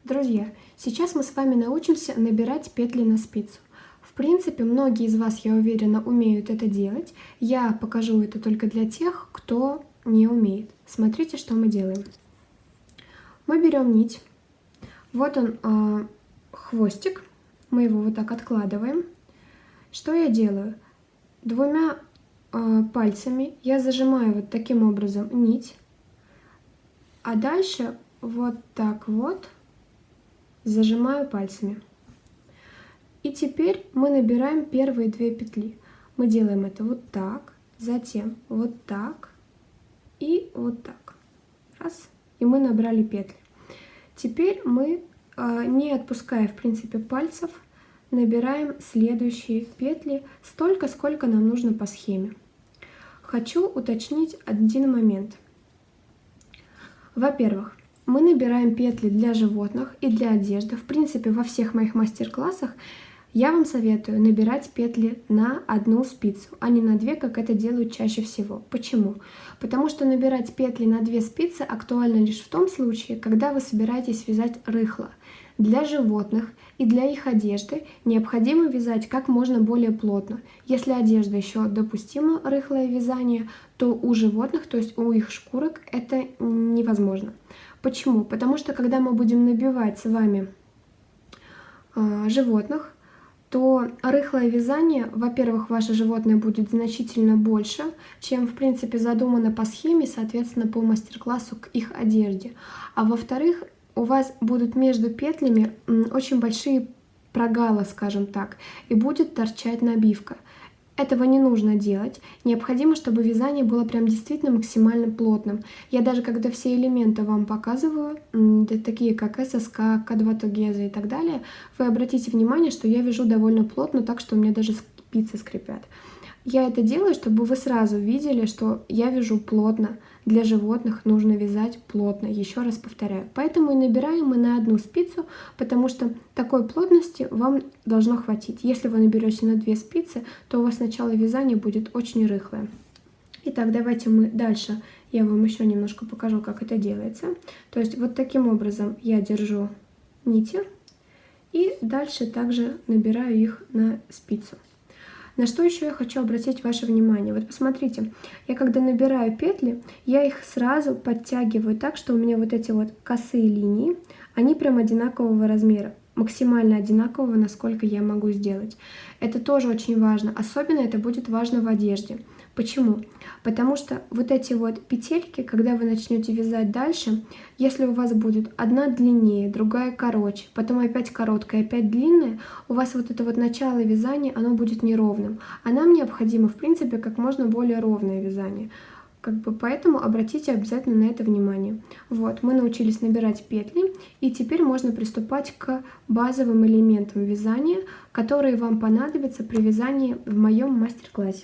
Друзья, сейчас мы с вами научимся набирать петли на спицу. В принципе, многие из вас, я уверена, умеют это делать. Я покажу это только для тех, кто не умеет. Смотрите, что мы делаем. Мы берем нить. Вот он, хвостик. Мы его вот так откладываем. Что я делаю? Двумя пальцами я зажимаю вот таким образом нить. А дальше вот так вот зажимаю пальцами. И теперь мы набираем первые две петли. Мы делаем это вот так, затем вот так и вот так. Раз. И мы набрали петли. Теперь мы, не отпуская, в принципе, пальцев, набираем следующие петли столько, сколько нам нужно по схеме. Хочу уточнить один момент. Во-первых, мы набираем петли для животных и для одежды. В принципе, во всех моих мастер-классах я вам советую набирать петли на одну спицу, а не на две, как это делают чаще всего. Почему? Потому что набирать петли на две спицы актуально лишь в том случае, когда вы собираетесь вязать рыхло. Для животных и для их одежды необходимо вязать как можно более плотно. Если одежда еще допустимо рыхлое вязание, то у животных, то есть у их шкурок, это невозможно. Почему? Потому что когда мы будем набивать с вами животных, то рыхлое вязание, во-первых, ваше животное будет значительно больше, чем, в принципе, задумано по схеме, соответственно, по мастер-классу к их одежде. А во-вторых, у вас будут между петлями очень большие прогалы, скажем так, и будет торчать набивка. Этого не нужно делать. Необходимо, чтобы вязание было прям действительно максимально плотным. Я даже когда все элементы вам показываю, такие как ССК, К2 Тугеза и так далее, вы обратите внимание, что я вяжу довольно плотно, так что у меня даже спицы скрипят. Я это делаю, чтобы вы сразу видели, что я вяжу плотно. Для животных нужно вязать плотно, еще раз повторяю. Поэтому и набираем мы на одну спицу, потому что такой плотности вам должно хватить. Если вы наберете на две спицы, то у вас начало вязания будет очень рыхлое. Итак, давайте мы дальше, я вам еще немножко покажу, как это делается. То есть вот таким образом я держу нити и дальше также набираю их на спицу. На что еще я хочу обратить ваше внимание? Вот посмотрите, я когда набираю петли, я их сразу подтягиваю так, что у меня вот эти вот косые линии, они прям одинакового размера, максимально одинакового, насколько я могу сделать. Это тоже очень важно, особенно это будет важно в одежде. Почему? Потому что вот эти вот петельки, когда вы начнете вязать дальше, если у вас будет одна длиннее, другая короче, потом опять короткая, опять длинная, у вас вот это вот начало вязания, оно будет неровным. А нам необходимо, в принципе, как можно более ровное вязание. Поэтому обратите обязательно на это внимание. Вот, мы научились набирать петли, и теперь можно приступать к базовым элементам вязания, которые вам понадобятся при вязании в моем мастер-классе.